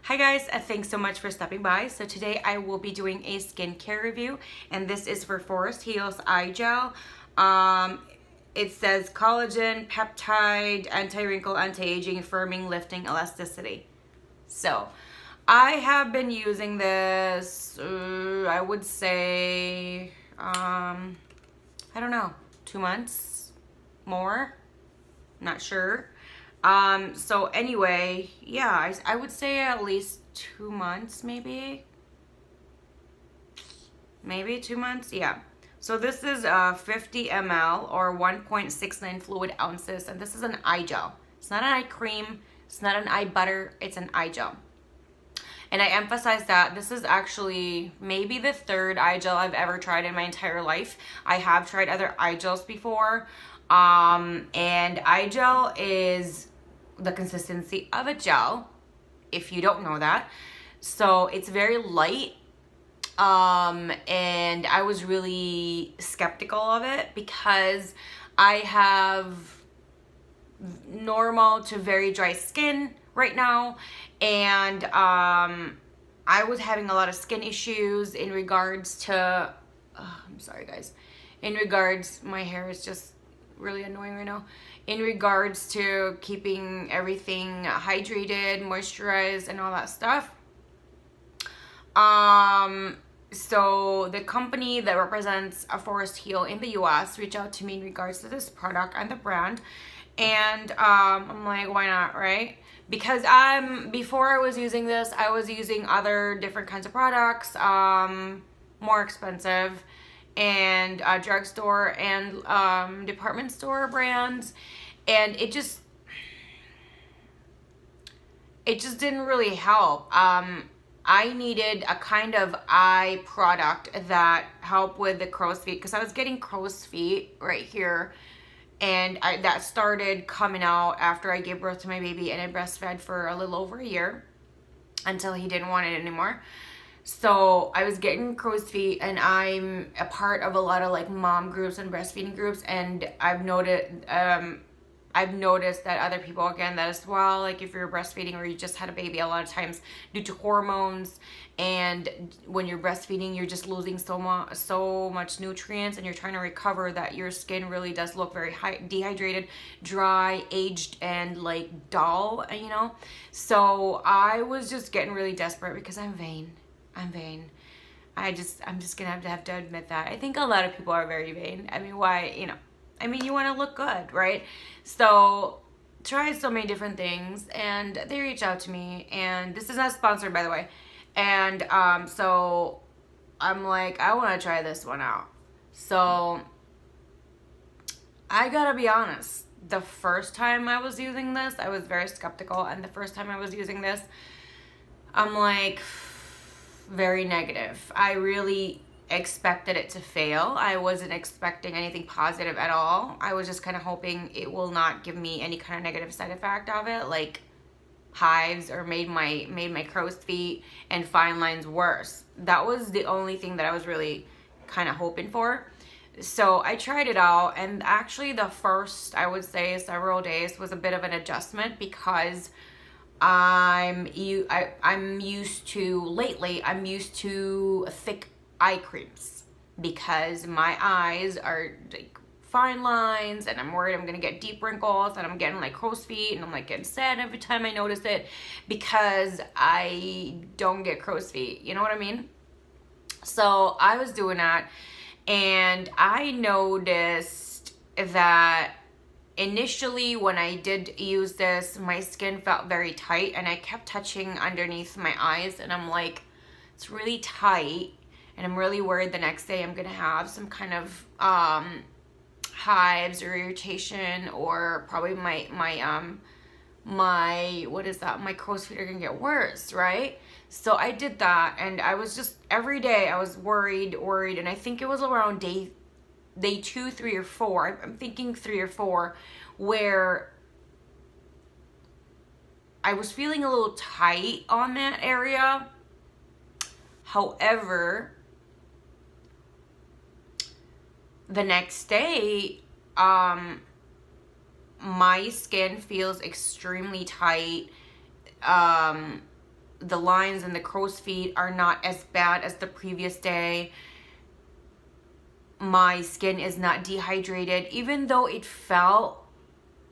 Hi guys, thanks so much for stopping by. So today I will be doing a skincare review, and this is for Forest Hills Eye Gel. It says collagen, peptide, anti-wrinkle, anti-aging, firming, lifting, elasticity. So I have been using this, I would say, I don't know, 2 months, more, not sure. So anyway, yeah, I would say at least 2 months, maybe 2 months. Yeah. So this is 50 ml or 1.69 fluid ounces, and this is an eye gel. It's not an eye cream. It's not an eye butter. It's an eye gel. And I emphasize that this is actually maybe the third eye gel I've ever tried in my entire life. I have tried other eye gels before. And eye gel is the consistency of a gel, if you don't know that. So it's very light. And I was really skeptical of it because I have normal to very dry skin right now, and I was having a lot of skin issues in regards to I'm sorry guys, in regards, my hair is just really annoying right now, in regards to keeping everything hydrated, moisturized, and all that stuff. So the company that represents a Forest Hill in the US reached out to me in regards to this product and the brand, and I'm like, why not, right? Because before I was using this, I was using other different kinds of products, more expensive, and drugstore and department store brands, and it just didn't really help. I needed a kind of eye product that helped with the crow's feet, because I was getting crow's feet right here, and that started coming out after I gave birth to my baby, and I breastfed for a little over a year until he didn't want it anymore. So I was getting crow's feet, and I'm a part of a lot of like mom groups and breastfeeding groups, and I've noticed that other people get that as well. Like if you're breastfeeding or you just had a baby, a lot of times due to hormones, and when you're breastfeeding, you're just losing so much nutrients, and you're trying to recover, that your skin really does look very dehydrated, dry, aged, and like dull, you know? So I was just getting really desperate because I'm vain. I'm just gonna have to admit that. I think a lot of people are very vain. I mean, why, you know? I mean, you want to look good, right? So try so many different things, and they reach out to me, and this is not sponsored, by the way. And so I'm like, I want to try this one out. So I gotta be honest, the first time I was using this, I was very skeptical, and the first time I was using this, I'm like, very negative. I really expected it to fail. I wasn't expecting anything positive at all. I was just kind of hoping it will not give me any kind of negative side effect of it, like hives, or made my crow's feet and fine lines worse. That was the only thing that I was really kind of hoping for. So I tried it out, and actually the first, I would say, several days was a bit of an adjustment, because I'm used to thick eye creams, because my eyes are like fine lines, and I'm worried I'm gonna get deep wrinkles, and I'm getting like crow's feet, and I'm like getting sad every time I notice it, because I don't get crow's feet, you know what I mean? So I was doing that, and I noticed that initially when I did use this, my skin felt very tight, and I kept touching underneath my eyes, and I'm like, it's really tight, and I'm really worried the next day I'm gonna have some kind of hives or irritation, or probably my what is that, my crow's feet are gonna get worse, right? So I did that, and I was just, every day I was worried, and I think it was around day 2, 3, or 4. I'm thinking 3 or 4, where I was feeling a little tight on that area. However, the next day, my skin feels extremely tight. the lines and the crow's feet are not as bad as the previous day. My skin is not dehydrated, even though it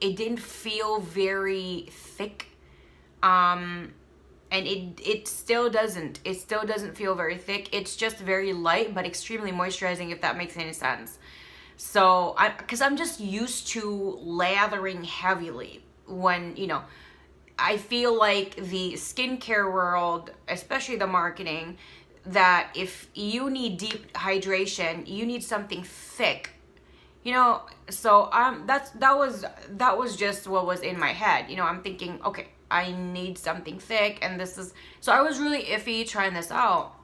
didn't feel very thick. And it still doesn't feel very thick. It's just very light but extremely moisturizing, if that makes any sense. So because I'm just used to lathering heavily when, you know, I feel like the skincare world, especially the marketing, that if you need deep hydration, you need something thick, you know. So that was just what was in my head, you know. I'm thinking, okay, I need something thick, and this is, so I was really iffy trying this out.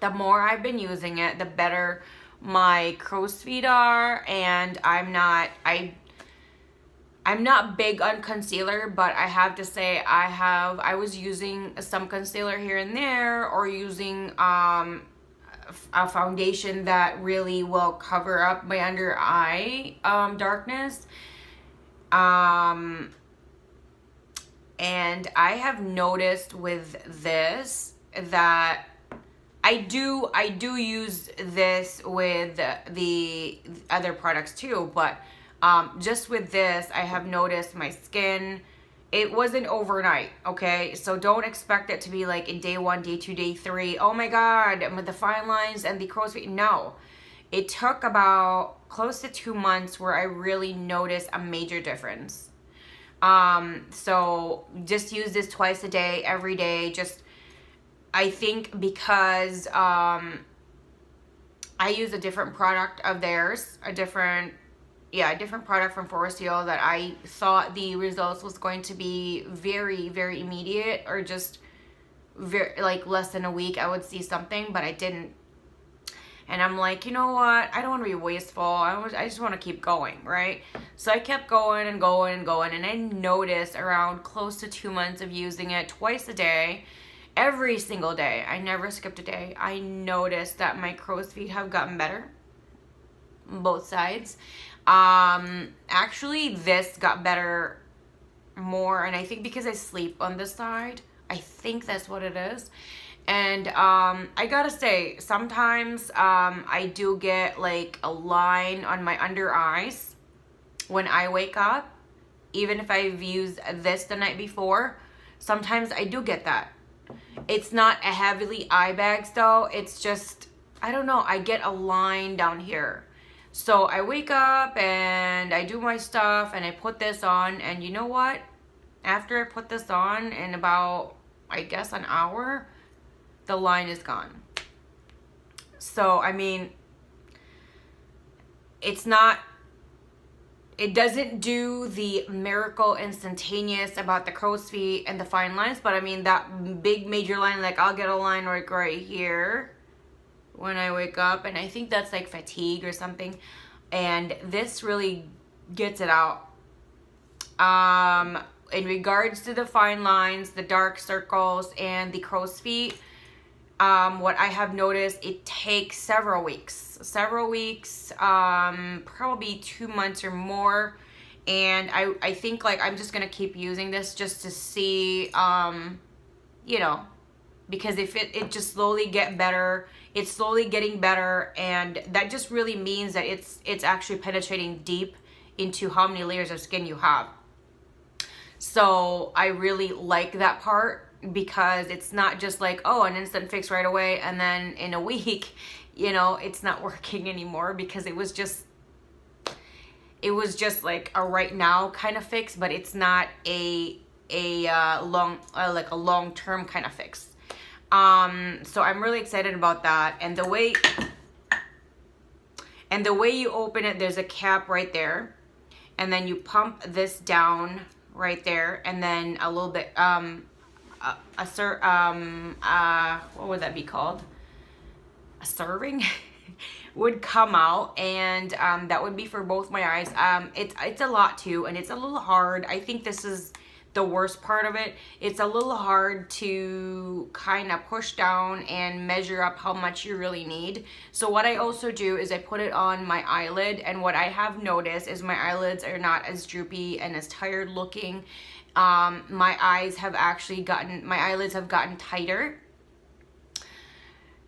The more I've been using it, the better my crow's feet are. And I'm not big on concealer, but I have to say I was using some concealer here and there, or using a foundation that really will cover up my under eye darkness. And I have noticed with this that I do use this with the other products too, but just with this, I have noticed my skin, it wasn't overnight, okay? So don't expect it to be like in day 1, day 2, day 3. Oh my God, with the fine lines and the crow's feet. No, it took about close to 2 months where I really noticed a major difference. So just use this twice a day, every day. Just, I think because I use a different product of theirs, a different product from Forestio, that I thought the results was going to be very, very immediate, or just very, like less than a week I would see something, but I didn't. And I'm like, you know what? I don't want to be wasteful. I just want to keep going, right? So I kept going and going and going, and I noticed around close to 2 months of using it twice a day, every single day. I never skipped a day. I noticed that my crow's feet have gotten better, both sides. Actually, this got better more, and I think because I sleep on this side, I think that's what it is. And I gotta say, sometimes I do get like a line on my under eyes when I wake up, even if I've used this the night before. Sometimes I do get that. It's not a heavily eye bags though. It's just, I don't know, I get a line down here. So I wake up and I do my stuff and I put this on, and you know what? After I put this on, in about, I guess, an hour, the line is gone. So, I mean, it doesn't do the miracle instantaneous about the crow's feet and the fine lines, but I mean, that big major line, like I'll get a line like right here when I wake up, and I think that's like fatigue or something, and this really gets it out. In regards to the fine lines, the dark circles, and the crow's feet, what I have noticed, it takes several weeks, probably 2 months or more, and I think like I'm just gonna keep using this just to see, you know, because if it just slowly get better, it's slowly getting better, and that just really means that it's actually penetrating deep into how many layers of skin you have. So I really like that part, because it's not just like, oh, an instant fix right away, and then in a week, you know, it's not working anymore, because it was just like a right now kind of fix, but it's not a long-term kind of fix. So I'm really excited about that. And the way you open it, there's a cap right there, and then you pump this down right there, and then a little bit, what would that be called? A serving would come out, and that would be for both my eyes. It's a lot too, and it's a little hard. I think this is the worst part of it. It's a little hard to kind of push down and measure up how much you really need. So what I also do is I put it on my eyelid, and what I have noticed is my eyelids are not as droopy and as tired looking my eyes have actually gotten, my eyelids have gotten tighter.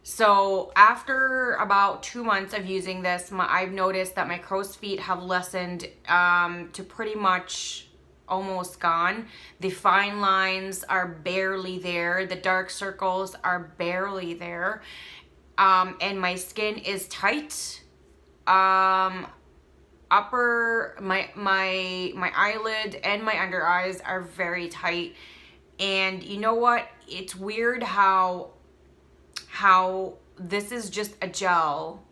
So after about 2 months of using this, I've noticed that my crow's feet have lessened to pretty much almost gone. The fine lines are barely there. The dark circles are barely there. And my skin is tight. My eyelid and my under eyes are very tight. And you know what? It's weird how this is just a gel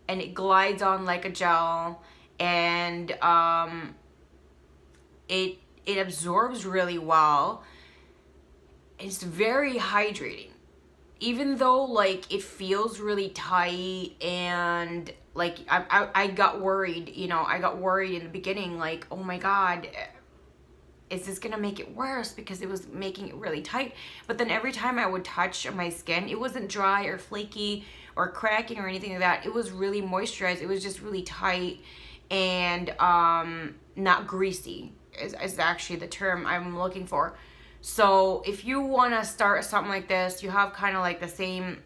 and it glides on like a gel, and it absorbs really well. It's very hydrating. Even though like it feels really tight, and like I got worried, you know, I got worried in the beginning, like, oh my God, is this gonna make it worse, because it was making it really tight. But then every time I would touch my skin, it wasn't dry or flaky or cracking or anything like that. It was really moisturized. It was just really tight and not greasy is actually the term I'm looking for. So if you want to start something like this, you have kind of like the same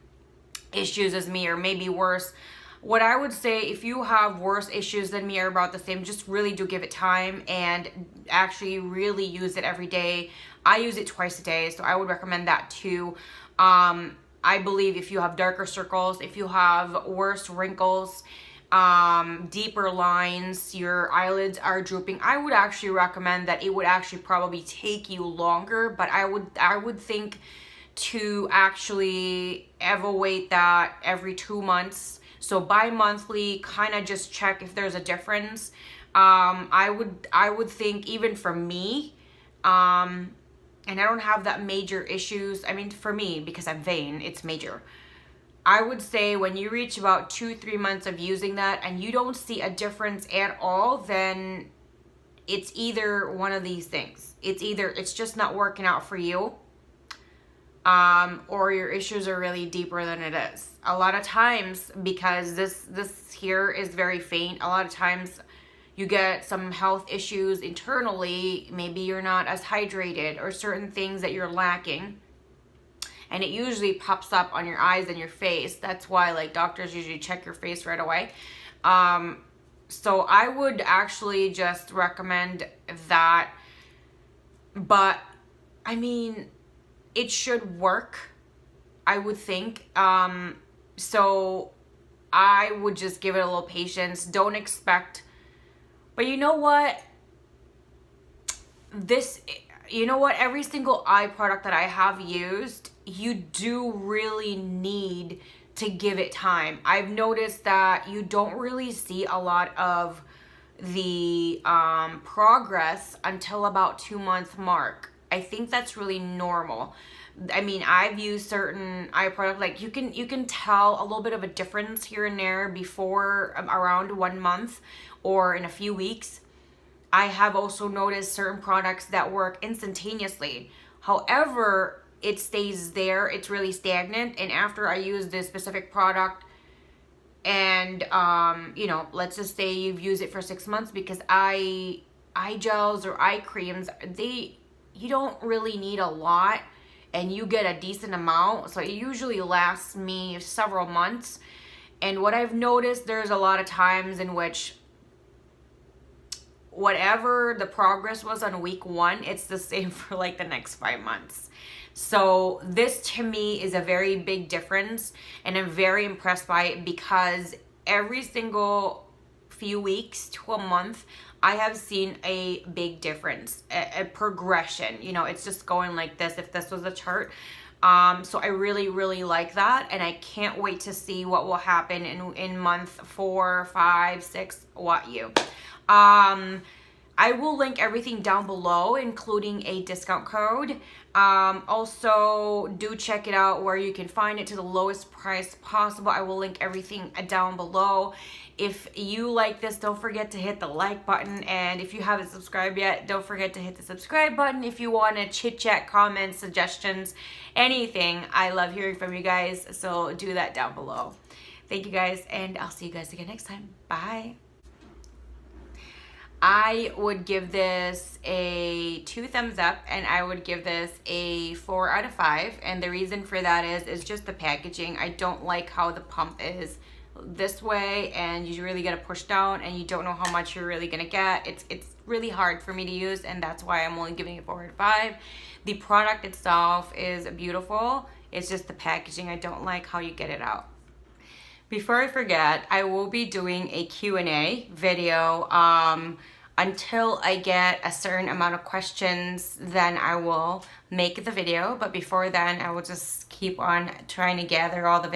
issues as me or maybe worse. What I would say, if you have worse issues than me or about the same, just really do give it time and actually really use it every day. I use it twice a day, so I would recommend that too. I believe if you have darker circles, if you have worse wrinkles, deeper lines, your eyelids are drooping, I would actually recommend that. It would actually probably take you longer, but I would think to actually evaluate that every 2 months. So bi-monthly, kind of just check if there's a difference. I would think, even for me, and I don't have that major issues. I mean, for me, because I'm vain, it's major. I would say when you reach about 2-3 months of using that and you don't see a difference at all, then it's either one of these things. It's either it's just not working out for you, or your issues are really deeper than it is. A lot of times, because this here is very faint, a lot of times you get some health issues internally. Maybe you're not as hydrated or certain things that you're lacking. And it usually pops up on your eyes and your face. That's why like doctors usually check your face right away. So I would actually just recommend that. But I mean, it should work, I would think. So I would just give it a little patience. Don't expect. But you know what? Every single eye product that I have used, you do really need to give it time. I've noticed that you don't really see a lot of the progress until about 2-month mark. I think that's really normal. I mean, I've used certain eye products, like you can tell a little bit of a difference here and there before around 1 month or in a few weeks. I have also noticed certain products that work instantaneously. However, it stays there. It's really stagnant. And after I use this specific product, and let's just say you've used it for 6 months, because eye gels or eye creams, you don't really need a lot, and you get a decent amount. So it usually lasts me several months. And what I've noticed, there's a lot of times in which whatever the progress was on week 1, it's the same for like the next 5 months. So this to me is a very big difference, and I'm very impressed by it, because every single few weeks to a month, I have seen a big difference, a progression. It's just going like this, if this was a chart. So I really, really like that, and I can't wait to see what will happen in month 4, 5, 6, what you. I will link everything down below, including a discount code. Also, do check it out where you can find it to the lowest price possible. I will link everything down below. If you like this, don't forget to hit the like button. And if you haven't subscribed yet, don't forget to hit the subscribe button. If you want to chit chat, comments, suggestions, anything, I love hearing from you guys. So do that down below. Thank you guys, and I'll see you guys again next time. Bye. I would give this a 2 thumbs up, and I would give this a 4 out of 5. And the reason for that is just the packaging. I don't like how the pump is this way, and you really got to push down, and you don't know how much you're really gonna get. It's really hard for me to use, and that's why I'm only giving it 4 out of 5. The product itself is beautiful. It's just the packaging. I don't like how you get it out. Before I forget, I will be doing a Q&A video. Until I get a certain amount of questions, then I will make the video. But before then, I will just keep on trying to gather all the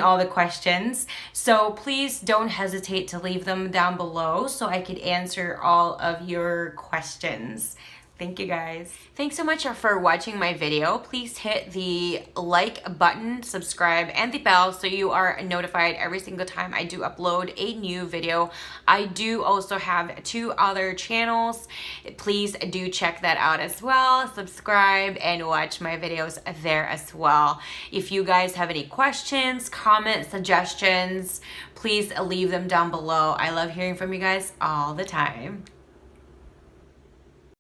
all the questions. So please don't hesitate to leave them down below so I could answer all of your questions. Thank you guys. Thanks so much for watching my video. Please hit the like button, subscribe, and the bell so you are notified every single time I do upload a new video. I do also have 2 other channels. Please do check that out as well. Subscribe and watch my videos there as well. If you guys have any questions, comments, suggestions, please leave them down below. I love hearing from you guys all the time.